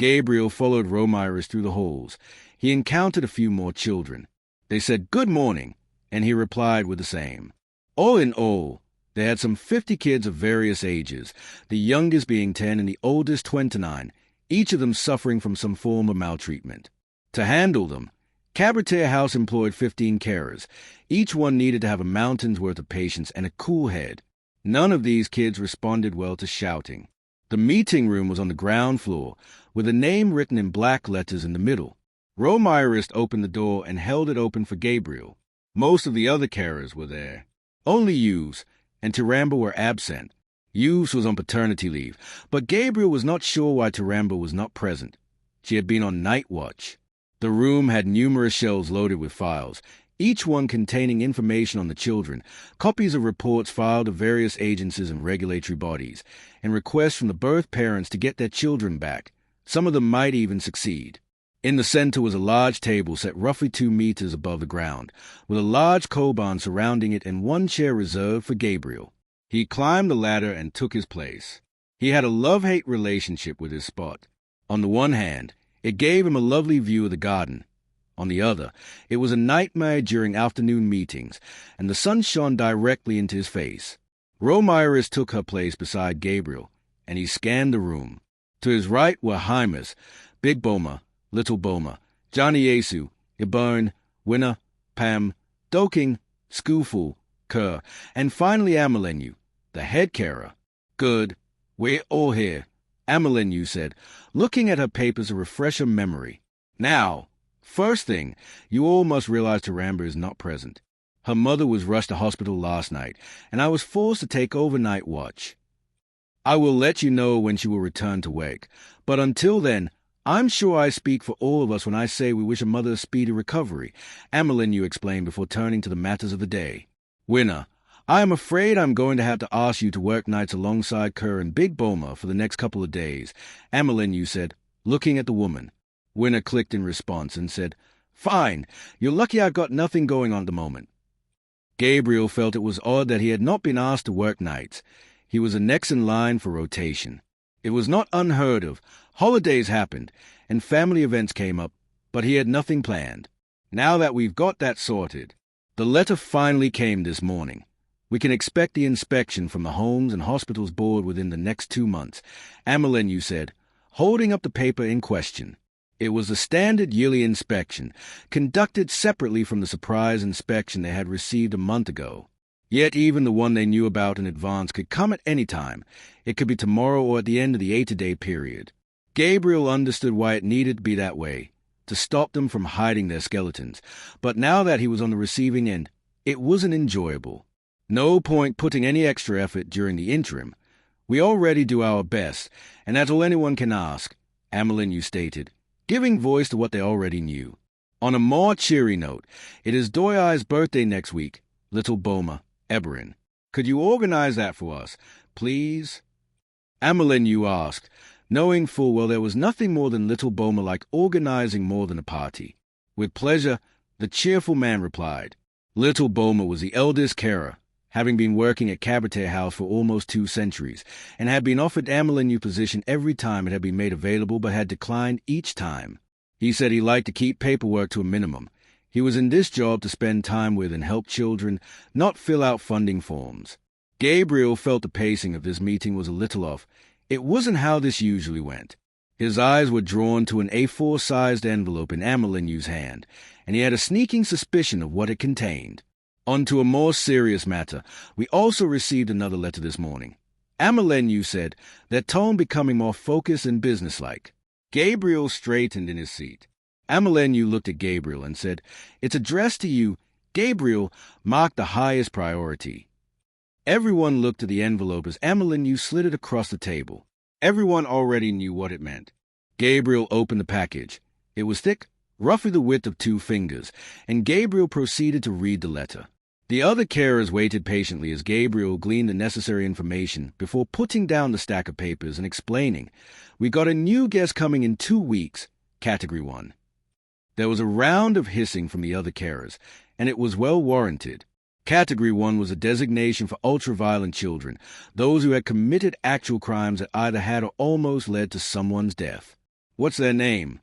Gabriel followed Romiris through the halls. He encountered a few more children. They said good morning, and he replied with the same. All in all, they had some 50 kids of various ages, the youngest being 10 and the oldest 29, each of them suffering from some form of maltreatment. To handle them, Kabritir House employed 15 carers. Each one needed to have a mountain's worth of patience and a cool head. None of these kids responded well to shouting. The meeting room was on the ground floor, with a name written in black letters in the middle. Romiris opened the door and held it open for Gabriel. Most of the other carers were there. Only Yves and Tiramba were absent. Yves was on paternity leave, but Gabriel was not sure why Tiramba was not present. She had been on night watch. The room had numerous shelves loaded with files, each one containing information on the children, copies of reports filed to various agencies and regulatory bodies, and requests from the birth parents to get their children back. Some of them might even succeed. In the center was a large table set roughly 2 meters above the ground, with a large koban surrounding it and one chair reserved for Gabriel. He climbed the ladder and took his place. He had a love-hate relationship with his spot. On the one hand, it gave him a lovely view of the garden. On the other, it was a nightmare during afternoon meetings, and the sun shone directly into his face. Romiris took her place beside Gabriel, and he scanned the room. To his right were Hymas, Big Boma, Little Boma, Johnny Yesu, Ibern, Winner, Pam, Doking, Skooful, Kerr, and finally Amelenyu, the head carer. Good. We're all here, Amelenyu said, looking at her papers to refresh her memory. Now, first thing, you all must realize Tiramba is not present. Her mother was rushed to hospital last night, and I was forced to take overnight watch. I will let you know when she will return to wake, but until then, I'm sure I speak for all of us when I say we wish her mother a speedy recovery, Amelenyu explained before turning to the matters of the day. Winner, I am afraid I'm going to have to ask you to work nights alongside Kerr and Big Boma for the next couple of days, Amelenyu said, looking at the woman. Winner clicked in response and said, Fine, you're lucky I've got nothing going on at the moment. Gabriel felt it was odd that he had not been asked to work nights. He was the next in line for rotation. It was not unheard of. Holidays happened, and family events came up, but he had nothing planned. Now that we've got that sorted, the letter finally came this morning. We can expect the inspection from the Homes and Hospitals Board within the next 2 months, Amelenyu said, holding up the paper in question. It was the standard yearly inspection, conducted separately from the surprise inspection they had received a month ago. Yet even the one they knew about in advance could come at any time. It could be tomorrow or at the end of the 8-day period. Gabriel understood why it needed to be that way, to stop them from hiding their skeletons. But now that he was on the receiving end, it wasn't enjoyable. No point putting any extra effort during the interim. We already do our best, and that's all anyone can ask, Amelenyu stated, giving voice to what they already knew. On a more cheery note, it is Doyai's birthday next week, Little Boma, Eberin. Could you organize that for us, please? Amelenyu asked, knowing full well there was nothing more than Little Boma like organizing more than a party. With pleasure, the cheerful man replied. Little Boma was the eldest carer, having been working at Kabritir House for almost 2 centuries, and had been offered Amelenyu position every time it had been made available but had declined each time. He said he liked to keep paperwork to a minimum. He was in this job to spend time with and help children, not fill out funding forms. Gabriel felt the pacing of this meeting was a little off. It wasn't how this usually went. His eyes were drawn to an A4-sized envelope in Amelenyu's hand, and he had a sneaking suspicion of what it contained. On to a more serious matter, we also received another letter this morning. Amelenyu said, their tone becoming more focused and businesslike. Gabriel straightened in his seat. Amelenyu looked at Gabriel and said, It's addressed to you. Gabriel marked the highest priority. Everyone looked at the envelope as Amelenyu slid it across the table. Everyone already knew what it meant. Gabriel opened the package. It was thick, roughly the width of 2 fingers, and Gabriel proceeded to read the letter. The other carers waited patiently as Gabriel gleaned the necessary information before putting down the stack of papers and explaining, We got a new guest coming in 2 weeks, Category 1. There was a round of hissing from the other carers, and it was well warranted. Category 1 was a designation for ultra-violent children, those who had committed actual crimes that either had or almost led to someone's death. What's their name?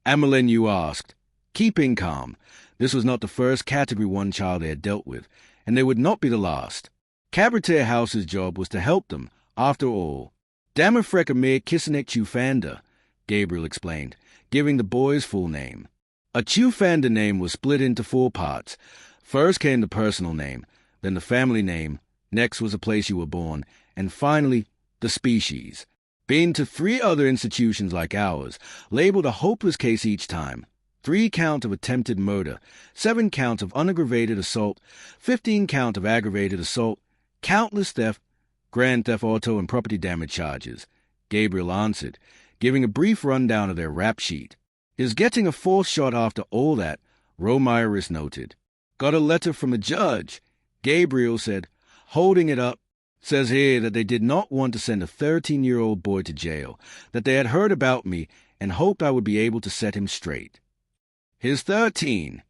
Amelenyu asked, keeping calm. This was not the first Category 1 child they had dealt with, and they would not be the last. Kabritir House's job was to help them, after all. Damifrec Amir Kisunec Tufanda, Gabriel explained, giving the boy's full name. A Tufanda name was split into 4 parts. First came the personal name, then the family name, next was the place you were born, and finally, the species. Been to 3 other institutions like ours, labeled a hopeless case each time. 3 count of attempted murder, 7 counts of unaggravated assault, 15 count of aggravated assault, countless theft, grand theft auto, and property damage charges. Gabriel answered, giving a brief rundown of their rap sheet. Is getting a 4th shot after all that, Romiris noted. Got a letter from the judge, Gabriel said, holding it up. Says here that they did not want to send a 13-year-old boy to jail, that they had heard about me and hoped I would be able to set him straight. He's 13,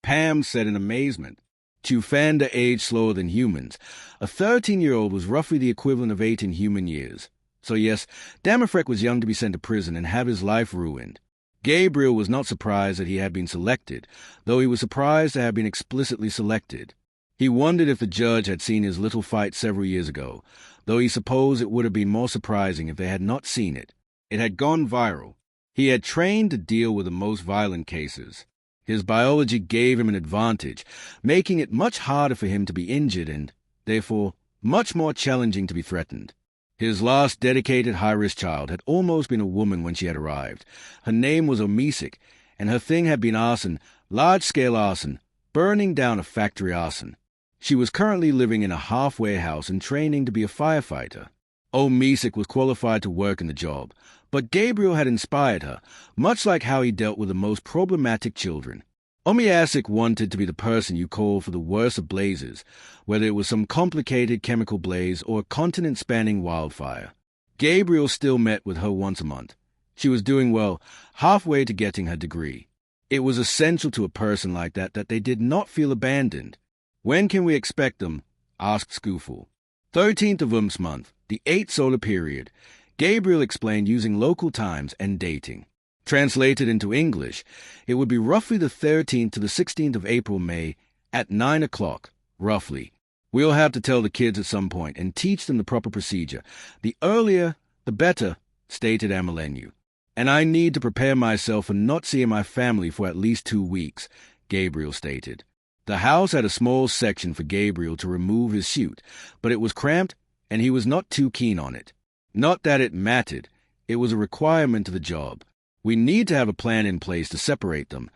Pam said in amazement. Tufanda aged slower than humans. A 13-year-old was roughly the equivalent of 8 in human years. So yes, Damifrec was young to be sent to prison and have his life ruined. Gabriel was not surprised that he had been selected, though he was surprised to have been explicitly selected. He wondered if the judge had seen his little fight several years ago, though he supposed it would have been more surprising if they had not seen it. It had gone viral. He had trained to deal with the most violent cases. His biology gave him an advantage, making it much harder for him to be injured and, therefore, much more challenging to be threatened. His last dedicated high-risk child had almost been a woman when she had arrived. Her name was Omisic, and her thing had been arson, large-scale arson, burning down a factory arson. She was currently living in a halfway house and training to be a firefighter. Omisic was qualified to work in the job, but Gabriel had inspired her, much like how he dealt with the most problematic children. Omisic wanted to be the person you called for the worst of blazes, whether it was some complicated chemical blaze or a continent-spanning wildfire. Gabriel still met with her once a month. She was doing well, halfway to getting her degree. It was essential to a person like that they did not feel abandoned. When can we expect them? Asked Scoofle. 13th of month, the 8th solar period. Gabriel explained using local times and dating. Translated into English, it would be roughly the 13th to the 16th of April, May, at 9 o'clock, roughly. We'll have to tell the kids at some point and teach them the proper procedure. The earlier, the better, stated Amelenyu. And I need to prepare myself for not seeing my family for at least 2 weeks, Gabriel stated. The house had a small section for Gabriel to remove his suit, but it was cramped, and he was not too keen on it. Not that it mattered. It was a requirement of the job. We need to have a plan in place to separate them.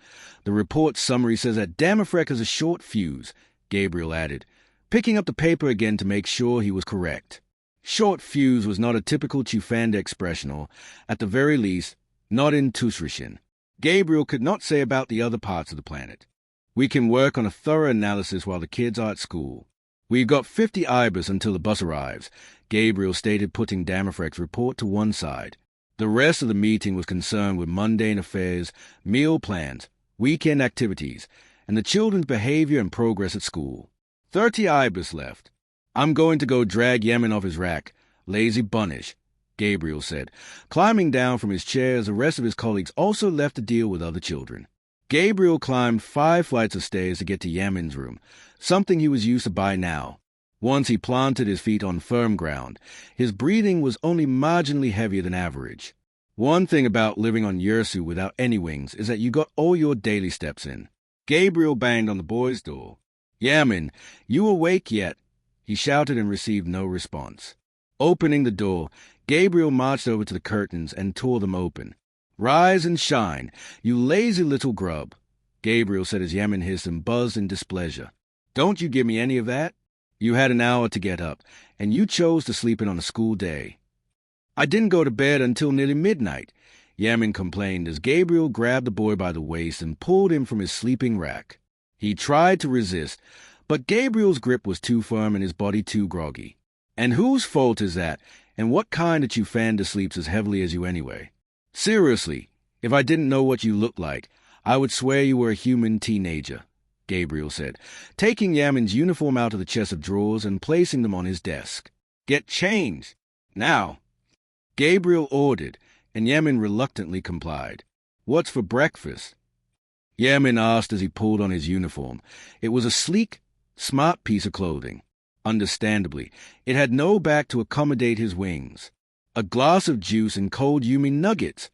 The report summary says that Damifrec has a short fuse, Gabriel added, picking up the paper again to make sure he was correct. Short fuse was not a typical Tufanda expression, or, at the very least, not in Tusrishin. Gabriel could not say about the other parts of the planet. We can work on a thorough analysis while the kids are at school. We've got 50 ibis until the bus arrives, Gabriel stated, putting Damifrec's report to one side. The rest of the meeting was concerned with mundane affairs, meal plans, weekend activities, and the children's behavior and progress at school. 30 ibis left. I'm going to go drag Yemen off his rack. Lazy bunnish, Gabriel said, climbing down from his chair as the rest of his colleagues also left to deal with other children. Gabriel climbed 5 flights of stairs to get to Yemen's room, something he was used to by now. Once he planted his feet on firm ground, his breathing was only marginally heavier than average. One thing about living on Yersu without any wings is that you got all your daily steps in. Gabriel banged on the boy's door. Yamin, you awake yet? He shouted and received no response. Opening the door, Gabriel marched over to the curtains and tore them open. Rise and shine, you lazy little grub, Gabriel said as Yamin hissed and buzzed in displeasure. Don't you give me any of that? You had an hour to get up, and you chose to sleep in on a school day. I didn't go to bed until nearly midnight, Yamin complained as Gabriel grabbed the boy by the waist and pulled him from his sleeping rack. He tried to resist, but Gabriel's grip was too firm and his body too groggy. And whose fault is that, and what kind of Tufanda sleeps as heavily as you anyway? Seriously, if I didn't know what you looked like, I would swear you were a human teenager, Gabriel said, taking Yamin's uniform out of the chest of drawers and placing them on his desk. Get changed. Now. Gabriel ordered, and Yemen reluctantly complied. "What's for breakfast?" Yemen asked as he pulled on his uniform. It was a sleek, smart piece of clothing. Understandably, it had no back to accommodate his wings. "A glass of juice and cold Yumi nuggets,"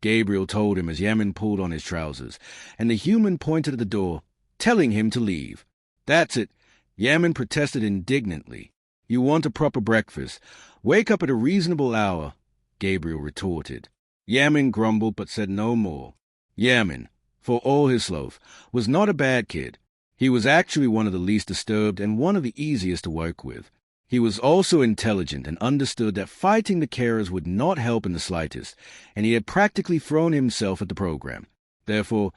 Gabriel told him as Yemen pulled on his trousers, and the human pointed at the door, telling him to leave. "That's it," Yemen protested indignantly. "You want a proper breakfast. Wake up at a reasonable hour," Gabriel retorted. Yemen grumbled but said no more. Yemen, for all his sloth, was not a bad kid. He was actually one of the least disturbed and one of the easiest to work with. He was also intelligent and understood that fighting the carers would not help in the slightest, and he had practically thrown himself at the program. Therefore,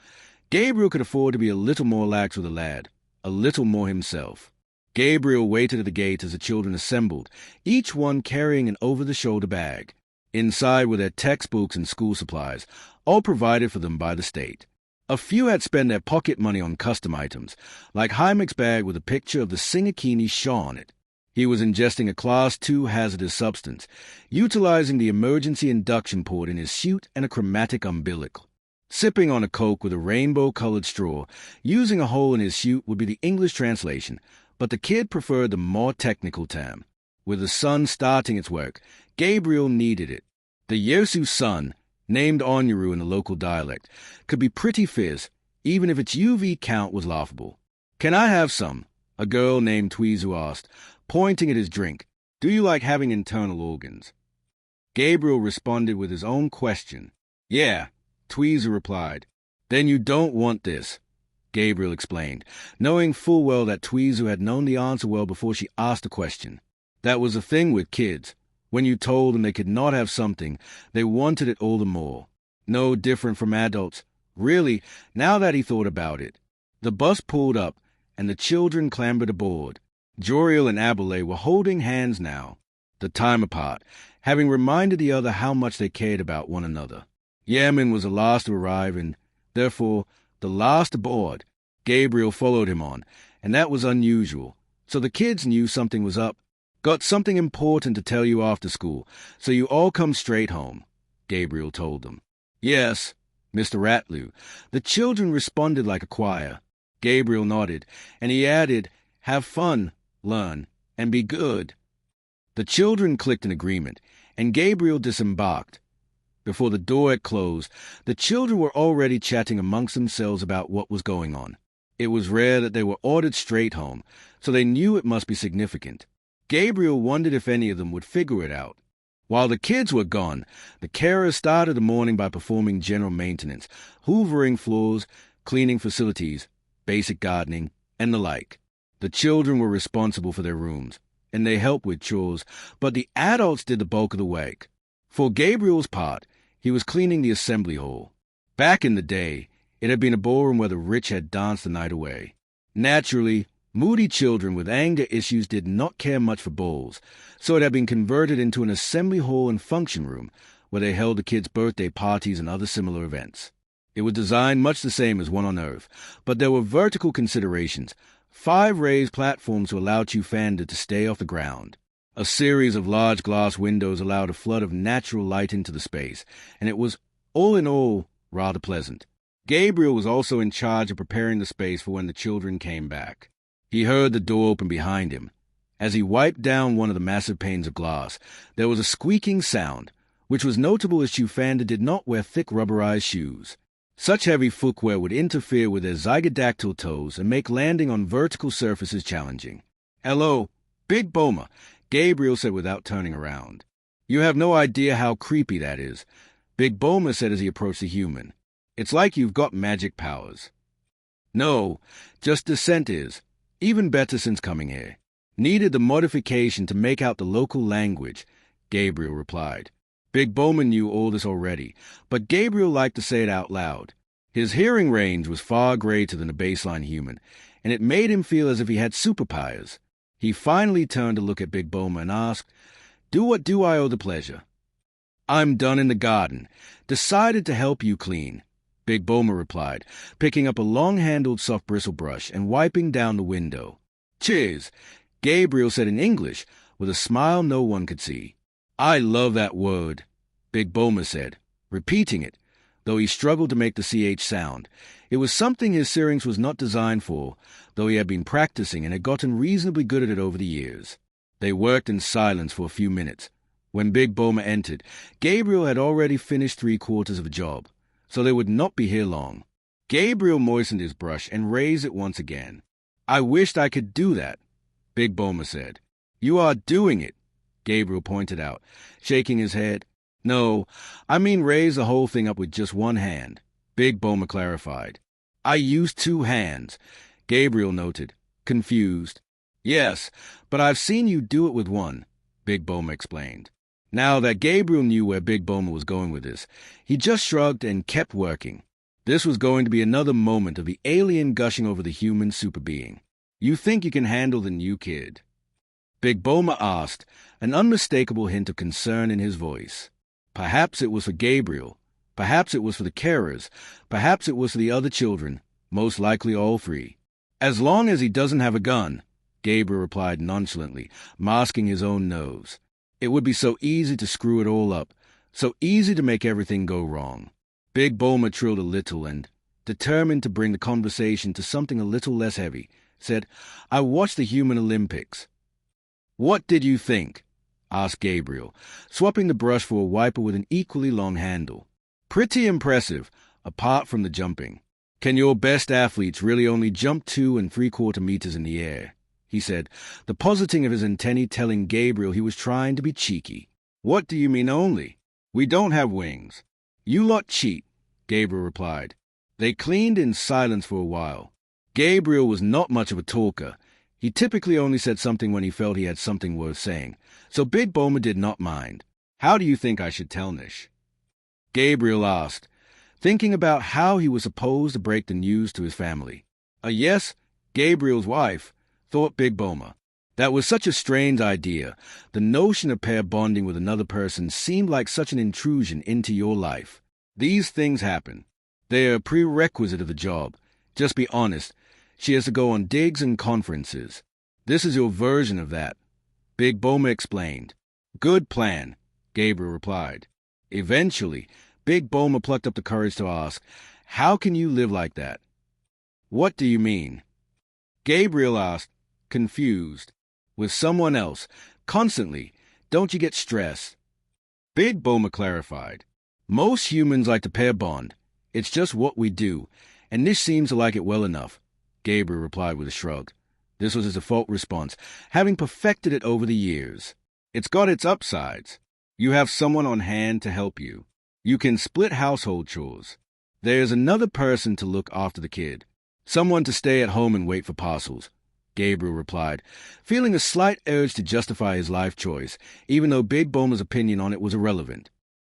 Gabriel could afford to be a little more lax with the lad, a little more himself. Gabriel waited at the gate as the children assembled, each one carrying an over-the-shoulder bag. Inside were their textbooks and school supplies, all provided for them by the state. A few had spent their pocket money on custom items, like Hymak's bag with a picture of the Singakini Shah on it. He was ingesting a Class II hazardous substance, utilizing the emergency induction port in his suit and a chromatic umbilical. Sipping on a Coke with a rainbow-colored straw, using a hole in his suit would be the English translation, but the kid preferred the more technical term. With the sun starting its work, Gabriel needed it. The Yesu's sun, named Onyaru in the local dialect, could be pretty fierce, even if its UV count was laughable. "Can I have some?" a girl named Tweezu asked, pointing at his drink. "Do you like having internal organs?" Gabriel responded with his own question. "Yeah," Tweezu replied. "Then you don't want this," Gabriel explained, knowing full well that Tweezu had known the answer well before she asked the question. That was the thing with kids. When you told them they could not have something, they wanted it all the more. No different from adults. Really, now that he thought about it. The bus pulled up, and the children clambered aboard. Joriel and Abelay were holding hands now, the time apart, having reminded the other how much they cared about one another. Yemen was the last to arrive, and, therefore, the last aboard. Gabriel followed him on, and that was unusual, so the kids knew something was up. "Got something important to tell you after school, so you all come straight home," Gabriel told them. "Yes, Mr. Ratlew." The children responded like a choir. Gabriel nodded, and he added, "Have fun, learn, and be good." The children clicked in agreement, and Gabriel disembarked. Before the door had closed, the children were already chatting amongst themselves about what was going on. It was rare that they were ordered straight home, so they knew it must be significant. Gabriel wondered if any of them would figure it out. While the kids were gone, the carers started the morning by performing general maintenance, hoovering floors, cleaning facilities, basic gardening, and the like. The children were responsible for their rooms, and they helped with chores, but the adults did the bulk of the work. For Gabriel's part, he was cleaning the assembly hall. Back in the day, it had been a ballroom where the rich had danced the night away. Naturally, moody children with anger issues did not care much for balls, so it had been converted into an assembly hall and function room where they held the kids' birthday parties and other similar events. It was designed much the same as one on Earth, but there were vertical considerations, 5 raised platforms to allow Tufanda to stay off the ground. A series of large glass windows allowed a flood of natural light into the space, and it was, all in all, rather pleasant. Gabriel was also in charge of preparing the space for when the children came back. He heard the door open behind him. As he wiped down one of the massive panes of glass, there was a squeaking sound, which was notable as Tufanda did not wear thick rubberized shoes. Such heavy footwear would interfere with their zygodactyl toes and make landing on vertical surfaces challenging. "Hello, Big Boma," Gabriel said without turning around. "You have no idea how creepy that is," Big Boma said as he approached the human. "It's like you've got magic powers." "No, just descent is. Even better since coming here. Needed the modification to make out the local language," Gabriel replied. Big Bowman knew all this already, but Gabriel liked to say it out loud. His hearing range was far greater than a baseline human, and it made him feel as if he had superpowers. He finally turned to look at Big Bowman and asked, what do I owe the pleasure?" "I'm done in the garden. Decided to help you clean," Big Boma replied, picking up a long-handled soft bristle brush and wiping down the window. "Cheers," Gabriel said in English, with a smile no one could see. "I love that word," Big Boma said, repeating it, though he struggled to make the CH sound. It was something his syrinx was not designed for, though he had been practicing and had gotten reasonably good at it over the years. They worked in silence for a few minutes. When Big Boma entered, Gabriel had already finished 3/4 of a job, so they would not be here long. Gabriel moistened his brush and raised it once again. "I wished I could do that," Big Boma said. "You are doing it," Gabriel pointed out, shaking his head. "No, I mean raise the whole thing up with just one hand," Big Boma clarified. "I used 2 hands," Gabriel noted, confused. "Yes, but I've seen you do it with one," Big Boma explained. Now that Gabriel knew where Big Boma was going with this, he just shrugged and kept working. This was going to be another moment of the alien gushing over the human super-being. "You think you can handle the new kid?" Big Boma asked, an unmistakable hint of concern in his voice. Perhaps it was for Gabriel. Perhaps it was for the carers. Perhaps it was for the other children, most likely all 3. "As long as he doesn't have a gun," Gabriel replied nonchalantly, masking his own nose. It would be so easy to screw it all up, so easy to make everything go wrong. Big Boma trilled a little and, determined to bring the conversation to something a little less heavy, said, "I watched the Human Olympics." "What did you think?" asked Gabriel, swapping the brush for a wiper with an equally long handle. "Pretty impressive, apart from the jumping. Can your best athletes really only jump 2 3/4 meters in the air?" he said, the positing of his antennae telling Gabriel he was trying to be cheeky. "What do you mean only? We don't have wings." "You lot cheat," Gabriel replied. They cleaned in silence for a while. Gabriel was not much of a talker. He typically only said something when he felt he had something worth saying, so Big Boma did not mind. "How do you think I should tell Nish?" Gabriel asked, thinking about how he was supposed to break the news to his family. Yes, Gabriel's wife, thought Big Boma. That was such a strange idea. The notion of pair bonding with another person seemed like such an intrusion into your life. These things happen. They are a prerequisite of the job. Just be honest. She has to go on digs and conferences. This is your version of that, Big Boma explained. "Good plan," Gabriel replied. Eventually, Big Boma plucked up the courage to ask, "How can you live like that?" "What do you mean?" Gabriel asked, confused. "With someone else, constantly. Don't you get stressed?" Big Boma clarified. "Most humans like to pair bond. It's just what we do, and Nish seems to like it well enough," Gabriel replied with a shrug. This was his default response, having perfected it over the years. "It's got its upsides. You have someone on hand to help you. You can split household chores. There's another person to look after the kid. Someone to stay at home and wait for parcels," Gabriel replied, feeling a slight urge to justify his life choice, even though Big Boma's opinion on it was irrelevant.